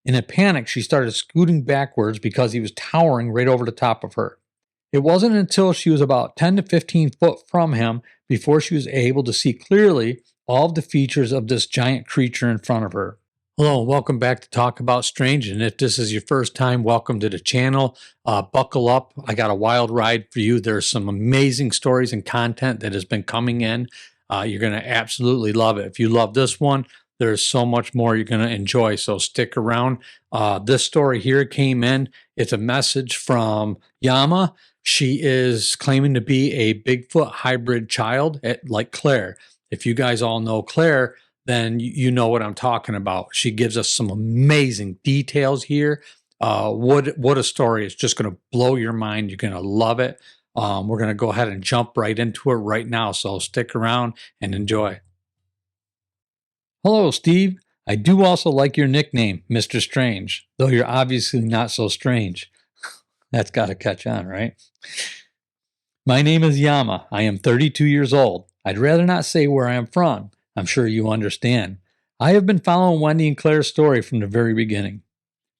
In a panic, she started scooting backwards because he was towering right over the top of her. It wasn't until she was about 10 to 15 foot from him before she was able to see clearly all of the features of this giant creature in front of her. Hello, and welcome back to Talk About Strange. And if this is your first time, welcome to the channel. Buckle up. I got a wild ride for you. There's some amazing stories and content that has been coming in. You're going to absolutely love it. If you love this one, there's so much more you're going to enjoy. So stick around. This story here came in. It's a message from Yama. She is claiming to be a Bigfoot hybrid child like Claire. If you guys all know Claire, then you know what I'm talking about. She gives us some amazing details here. What a story. It's just going to blow your mind. You're going to love it. We're going to go ahead and jump right into it right now. So stick around and enjoy. Hello, Steve. I do also like your nickname, Mr. Strange, though you're obviously not so strange. That's got to catch on, right? My name is Yama. I am 32 years old. I'd rather not say where I am from. I'm sure you understand. I have been following Wendy and Claire's story from the very beginning.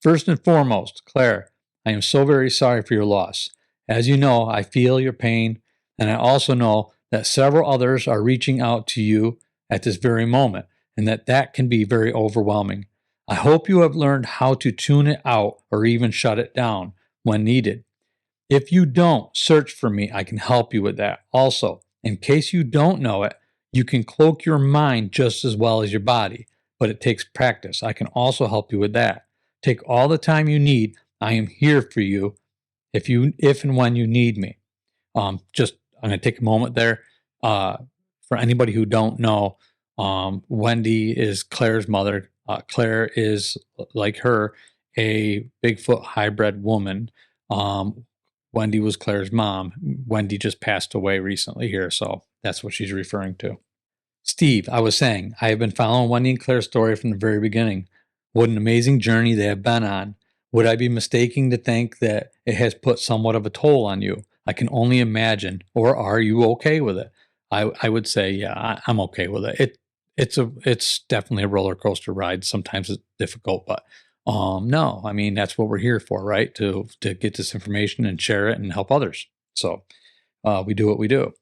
First and foremost, Claire, I am so very sorry for your loss. As you know, I feel your pain, and I also know that several others are reaching out to you at this very moment, and that can be very overwhelming. I hope you have learned how to tune it out or even shut it down when needed. If you don't, search for me. I can help you with that. Also, in case you don't know it, you can cloak your mind just as well as your body, but it takes practice. I can also help you with that. Take all the time you need. I am here for you if and when you need me. I'm going to take a moment there. For anybody who don't know, Wendy is Claire's mother. Claire is, like her, a Bigfoot hybrid woman. Wendy was Claire's mom. Wendy just passed away recently here, so that's what she's referring to. Steve, I was saying, I have been following Wendy and Claire's story from the very beginning. What an amazing journey they have been on. Would I be mistaken to think that it has put somewhat of a toll on you? I can only imagine. Or are you okay with it? I would say, yeah, I'm okay with it. It's definitely a roller coaster ride. Sometimes it's difficult, but no, I mean, that's what we're here for, right? To get this information and share it and help others. So we do what we do.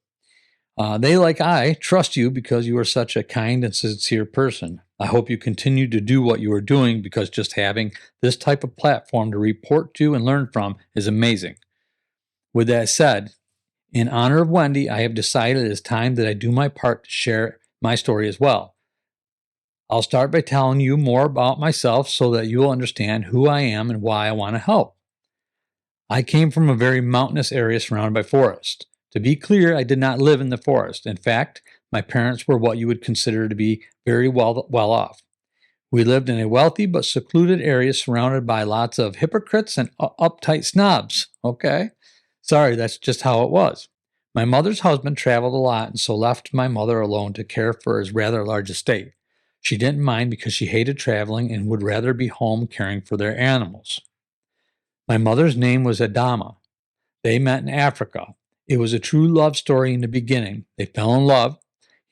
They, like I, trust you because you are such a kind and sincere person. I hope you continue to do what you are doing because just having this type of platform to report to and learn from is amazing. With that said, in honor of Wendy, I have decided it is time that I do my part to share my story as well. I'll start by telling you more about myself so that you will understand who I am and why I want to help. I came from a very mountainous area surrounded by forest. To be clear, I did not live in the forest. In fact, my parents were what you would consider to be very well off. We lived in a wealthy but secluded area surrounded by lots of hypocrites and uptight snobs. Okay? Sorry, that's just how it was. My mother's husband traveled a lot and so left my mother alone to care for his rather large estate. She didn't mind because she hated traveling and would rather be home caring for their animals. My mother's name was Adama. They met in Africa. It was a true love story in the beginning. They fell in love.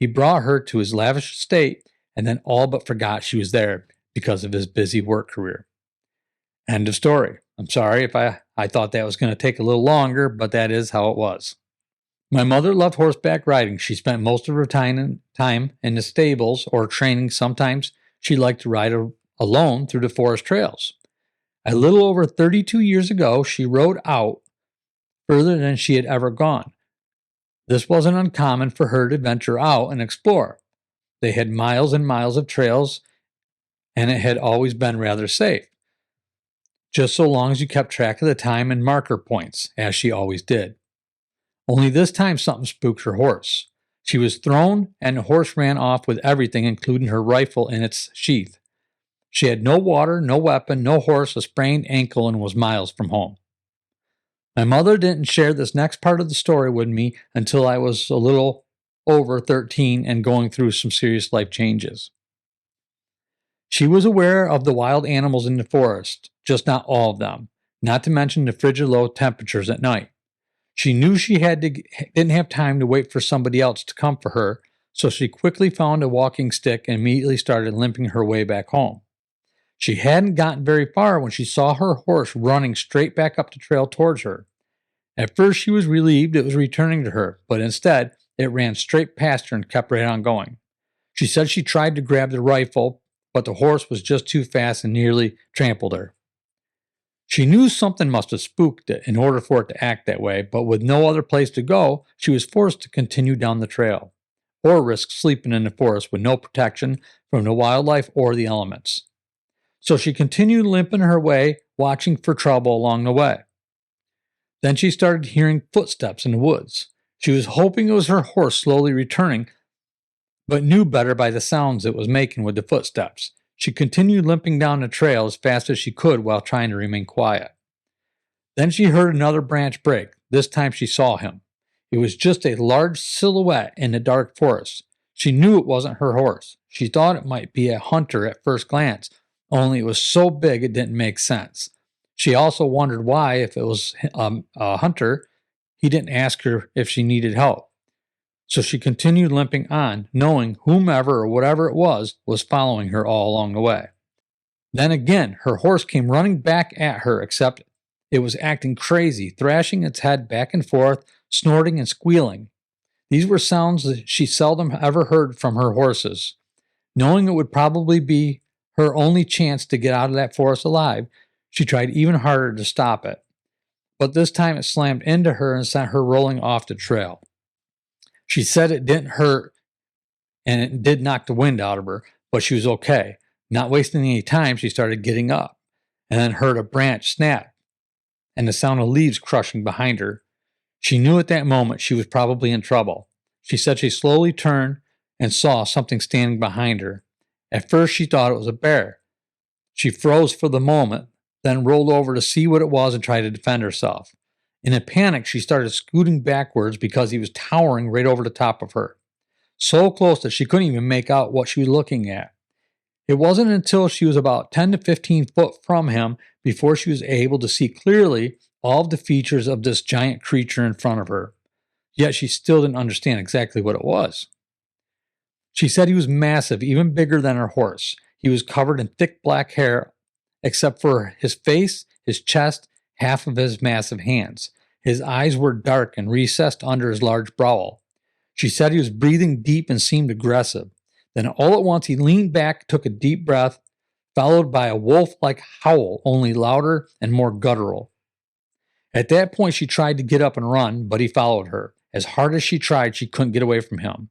He brought her to his lavish estate and then all but forgot she was there because of his busy work career. End of story. I'm sorry if I thought that was going to take a little longer, but that is how it was. My mother loved horseback riding. She spent most of her time in the stables or training. Sometimes she liked to ride alone through the forest trails. A little over 32 years ago, she rode out further than she had ever gone. This wasn't uncommon for her to venture out and explore. They had miles and miles of trails, and it had always been rather safe. Just so long as you kept track of the time and marker points, as she always did. Only this time something spooked her horse. She was thrown, and the horse ran off with everything, including her rifle in its sheath. She had no water, no weapon, no horse, a sprained ankle, and was miles from home. My mother didn't share this next part of the story with me until I was a little over 13 and going through some serious life changes. She was aware of the wild animals in the forest, just not all of them, not to mention the frigid low temperatures at night. She knew she didn't have time to wait for somebody else to come for her, so she quickly found a walking stick and immediately started limping her way back home. She hadn't gotten very far when she saw her horse running straight back up the trail towards her. At first, she was relieved it was returning to her, but instead, it ran straight past her and kept right on going. She said she tried to grab the rifle, but the horse was just too fast and nearly trampled her. She knew something must have spooked it in order for it to act that way, but with no other place to go, she was forced to continue down the trail, or risk sleeping in the forest with no protection from the wildlife or the elements. So she continued limping her way, watching for trouble along the way. Then she started hearing footsteps in the woods. She was hoping it was her horse slowly returning, but knew better by the sounds it was making with the footsteps. She continued limping down the trail as fast as she could while trying to remain quiet. Then she heard another branch break. This time she saw him. It was just a large silhouette in the dark forest. She knew it wasn't her horse. She thought it might be a hunter at first glance, only it was so big it didn't make sense. She also wondered why, if it was a hunter, he didn't ask her if she needed help. So she continued limping on, knowing whomever or whatever it was following her all along the way. Then again, her horse came running back at her, except it was acting crazy, thrashing its head back and forth, snorting and squealing. These were sounds that she seldom ever heard from her horses. Knowing it would probably be her only chance to get out of that forest alive, she tried even harder to stop it. But this time it slammed into her and sent her rolling off the trail. She said it didn't hurt and it did knock the wind out of her, but she was okay. Not wasting any time, she started getting up and then heard a branch snap and the sound of leaves crushing behind her. She knew at that moment she was probably in trouble. She said she slowly turned and saw something standing behind her. At first, she thought it was a bear. She froze for the moment, then rolled over to see what it was and tried to defend herself. In a panic, she started scooting backwards because he was towering right over the top of her, so close that she couldn't even make out what she was looking at. It wasn't until she was about 10 to 15 foot from him before she was able to see clearly all of the features of this giant creature in front of her. Yet she still didn't understand exactly what it was. She said he was massive, even bigger than her horse. He was covered in thick black hair, except for his face, his chest, half of his massive hands. His eyes were dark and recessed under his large brow. She said he was breathing deep and seemed aggressive. Then all at once he leaned back, took a deep breath, followed by a wolf-like howl, only louder and more guttural. At that point, she tried to get up and run, but he followed her. As hard as she tried, she couldn't get away from him.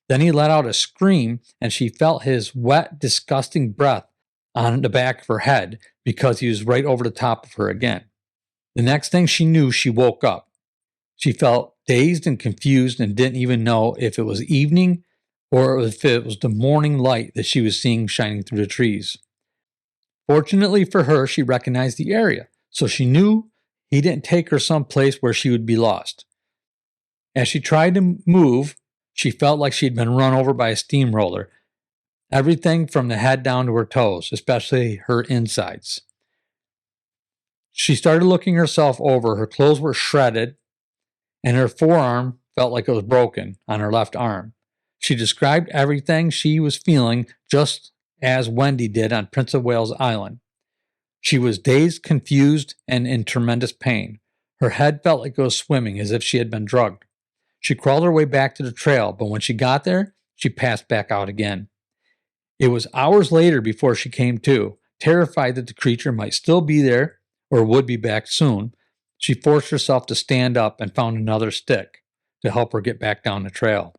Then he let out a scream, and she felt his wet, disgusting breath on the back of her head because he was right over the top of her again. The next thing she knew, she woke up. She felt dazed and confused and didn't even know if it was evening or if it was the morning light that she was seeing shining through the trees. Fortunately for her, she recognized the area, so she knew he didn't take her someplace where she would be lost. As she tried to move, she felt like she had been run over by a steamroller. Everything from the head down to her toes, especially her insides. She started looking herself over. Her clothes were shredded, and her forearm felt like it was broken on her left arm. She described everything she was feeling just as Wendy did on Prince of Wales Island. She was dazed, confused, and in tremendous pain. Her head felt like it was swimming, as if she had been drugged. She crawled her way back to the trail, but when she got there, she passed back out again. It was hours later before she came to. Terrified that the creature might still be there or would be back soon, she forced herself to stand up and found another stick to help her get back down the trail.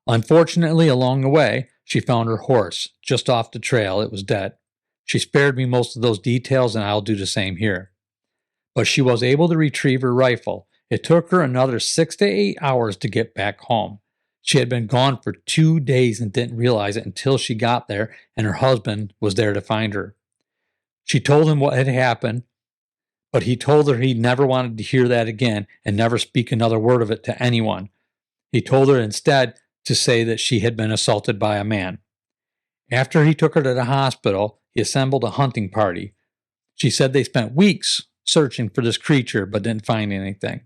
Unfortunately, along the way, she found her horse just off the trail. It was dead. She spared me most of those details, and I'll do the same here. But she was able to retrieve her rifle. It took her another 6 to 8 hours to get back home. She had been gone for 2 days and didn't realize it until she got there and her husband was there to find her. She told him what had happened, but he told her he never wanted to hear that again and never speak another word of it to anyone. He told her instead to say that she had been assaulted by a man. After he took her to the hospital, he assembled a hunting party. She said they spent weeks searching for this creature but didn't find anything.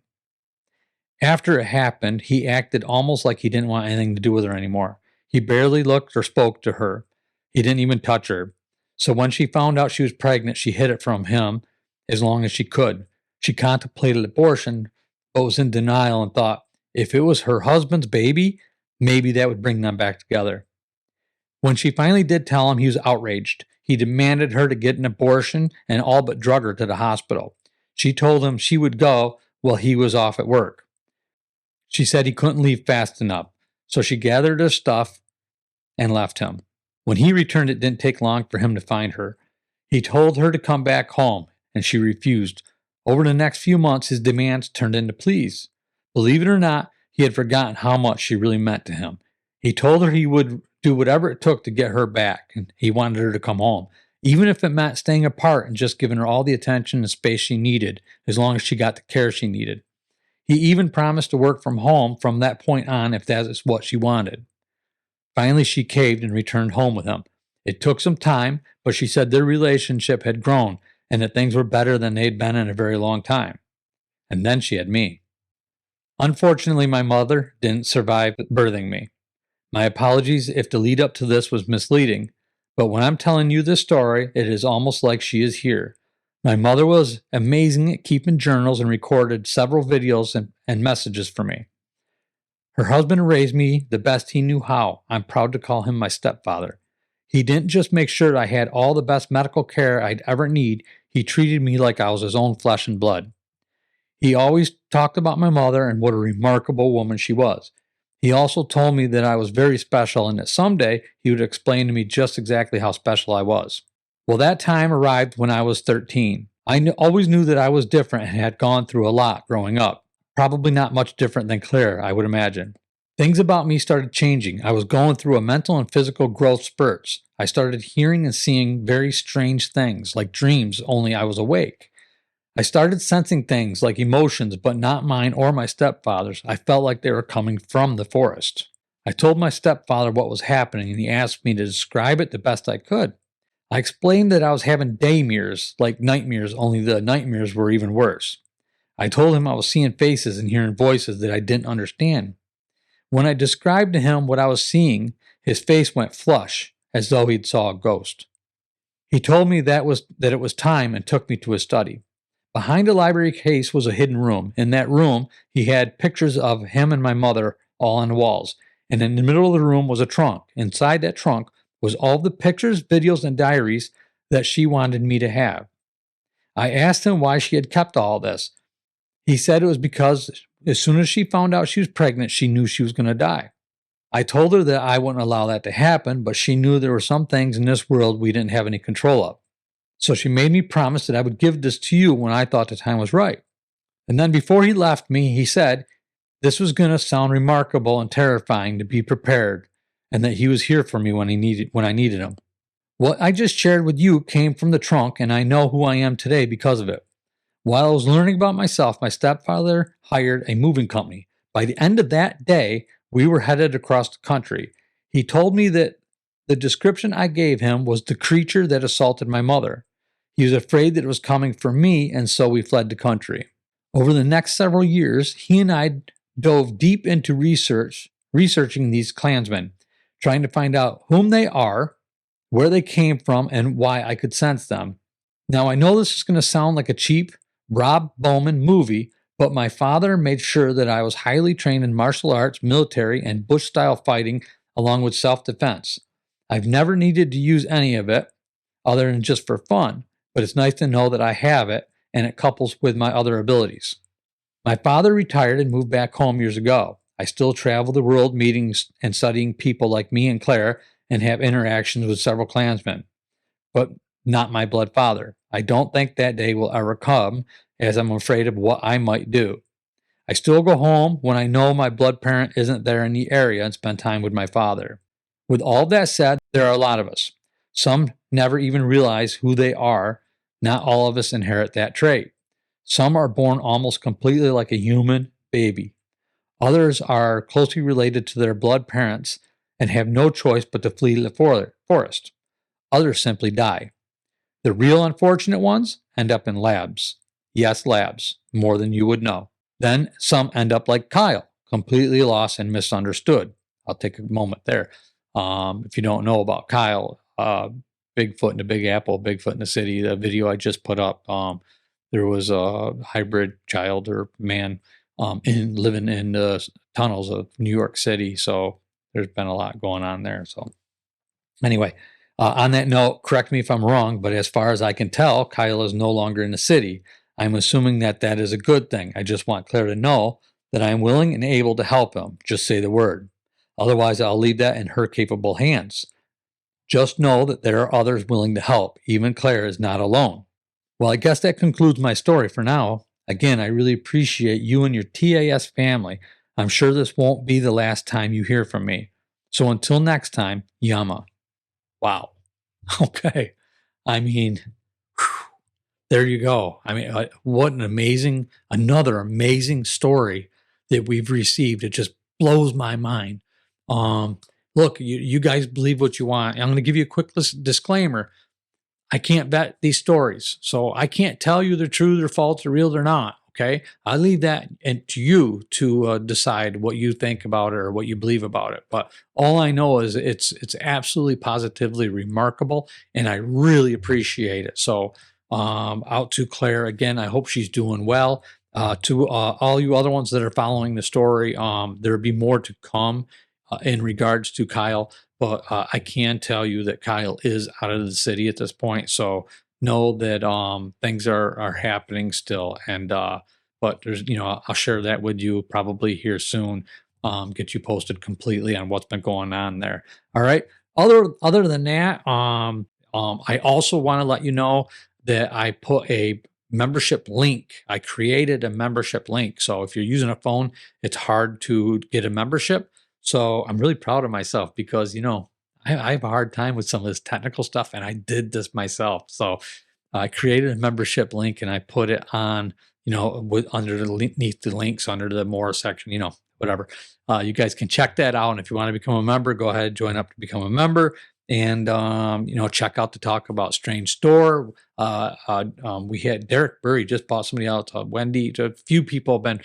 After it happened, he acted almost like he didn't want anything to do with her anymore. He barely looked or spoke to her. He didn't even touch her. So when she found out she was pregnant, she hid it from him as long as she could. She contemplated abortion, but was in denial and thought if it was her husband's baby, maybe that would bring them back together. When she finally did tell him, he was outraged. He demanded her to get an abortion and all but drug her to the hospital. She told him she would go while he was off at work. She said he couldn't leave fast enough, so she gathered her stuff and left him. When he returned, it didn't take long for him to find her. He told her to come back home, and she refused. Over the next few months, his demands turned into pleas. Believe it or not, he had forgotten how much she really meant to him. He told her he would do whatever it took to get her back, and he wanted her to come home, even if it meant staying apart and just giving her all the attention and space she needed, as long as she got the care she needed. He even promised to work from home from that point on if that is what she wanted. Finally, she caved and returned home with him. It took some time, but she said their relationship had grown and that things were better than they'd been in a very long time. And then she had me. Unfortunately, my mother didn't survive birthing me. My apologies if the lead up to this was misleading, but when I'm telling you this story, it is almost like she is here. My mother was amazing at keeping journals and recorded several videos and messages for me. Her husband raised me the best he knew how. I'm proud to call him my stepfather. He didn't just make sure I had all the best medical care I'd ever need, he treated me like I was his own flesh and blood. He always talked about my mother and what a remarkable woman she was. He also told me that I was very special and that someday he would explain to me just exactly how special I was. Well, that time arrived when I was 13. I always knew that I was different and had gone through a lot growing up. Probably not much different than Clair, I would imagine. Things about me started changing. I was going through a mental and physical growth spurts. I started hearing and seeing very strange things, like dreams, only I was awake. I started sensing things like emotions, but not mine or my stepfather's. I felt like they were coming from the forest. I told my stepfather what was happening, and he asked me to describe it the best I could. I explained that I was having daymares, like nightmares, only the nightmares were even worse. I told him I was seeing faces and hearing voices that I didn't understand. When I described to him what I was seeing, his face went flush, as though he'd saw a ghost. He told me that it was time and took me to his study. Behind a library case was a hidden room. In that room, he had pictures of him and my mother all on the walls. And in the middle of the room was a trunk. Inside that trunk was all the pictures, videos, and diaries that she wanted me to have. I asked him why she had kept all this. He said it was because as soon as she found out she was pregnant, she knew she was going to die. I told her that I wouldn't allow that to happen, but she knew there were some things in this world we didn't have any control of. So she made me promise that I would give this to you when I thought the time was right. And then before he left me, he said this was going to sound remarkable and terrifying to be prepared, and that he was here for me when I needed him. What I just shared with you came from the trunk, and I know who I am today because of it. While I was learning about myself, my stepfather hired a moving company. By the end of that day, we were headed across the country. He told me that the description I gave him was the creature that assaulted my mother. He was afraid that it was coming for me, and so we fled the country. Over the next several years, he and I dove deep into researching these Klansmen, trying to find out whom they are, where they came from, and why I could sense them. Now, I know this is going to sound like a cheap Rob Bowman movie, but my father made sure that I was highly trained in martial arts, military, and bush-style fighting, along with self-defense. I've never needed to use any of it, other than just for fun, but it's nice to know that I have it, and it couples with my other abilities. My father retired and moved back home years ago. I still travel the world meeting and studying people like me and Claire and have interactions with several Klansmen, but not my blood father. I don't think that day will ever come, as I'm afraid of what I might do. I still go home when I know my blood parent isn't there in the area and spend time with my father. With all that said, there are a lot of us. Some never even realize who they are. Not all of us inherit that trait. Some are born almost completely like a human baby. Others are closely related to their blood parents and have no choice but to flee the forest. Others simply die. The real unfortunate ones end up in labs. Yes, labs, more than you would know. Then some end up like Kyle, completely lost and misunderstood. I'll take a moment there. If you don't know about Kyle, Bigfoot in the Big Apple, Bigfoot in the City, the video I just put up. There was a hybrid child or man living in the tunnels of New York City. So there's been a lot going on there. So anyway, on that note, correct me if I'm wrong, but as far as I can tell, Kyle is no longer in the city. I'm assuming that that is a good thing. I just want Claire to know that I am willing and able to help him. Just say the word. Otherwise, I'll leave that in her capable hands. Just know that there are others willing to help. Even Claire is not alone. Well, I guess that concludes my story for now. Again, I really appreciate you and your TAS family. I'm sure this won't be the last time you hear from me. So until next time, Yama. Wow. Okay. I mean, whew, there you go. I mean, what another amazing story that we've received. It just blows my mind. Look, you guys believe what you want. I'm going to give you a quick disclaimer. I can't vet these stories, so I can't tell you they're true, they're false, they're real, they're not. Okay, I leave that to you to decide what you think about it or what you believe about it. But all I know is it's absolutely positively remarkable, and I really appreciate it. So out to Claire again. I hope she's doing well. To all you other ones that are following the story, there'll be more to come in regards to Kyle. But I can tell you that Kyle is out of the city at this point. So know that things are happening still. And but there's, I'll share that with you probably here soon. Get you posted completely on what's been going on there. All right. Other than that, I also want to let you know that I put a membership link. I created a membership link. So if you're using a phone, it's hard to get a membership. So I'm really proud of myself because, I have a hard time with some of this technical stuff, and I did this myself. So I created a membership link and I put it on, underneath the links under the more section, whatever. You guys can check that out. And if you want to become a member, go ahead, join up to become a member. And, check out the Talk About Strange store. We had Derek Burry just bought somebody else, Wendy. A few people have been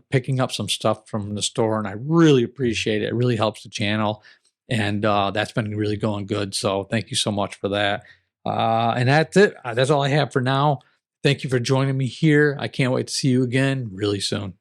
picking up some stuff from the store, and I really appreciate it. It really helps the channel, and that's been really going good. So thank you so much for that. And that's it. That's all I have for now. Thank you for joining me here. I can't wait to see you again really soon.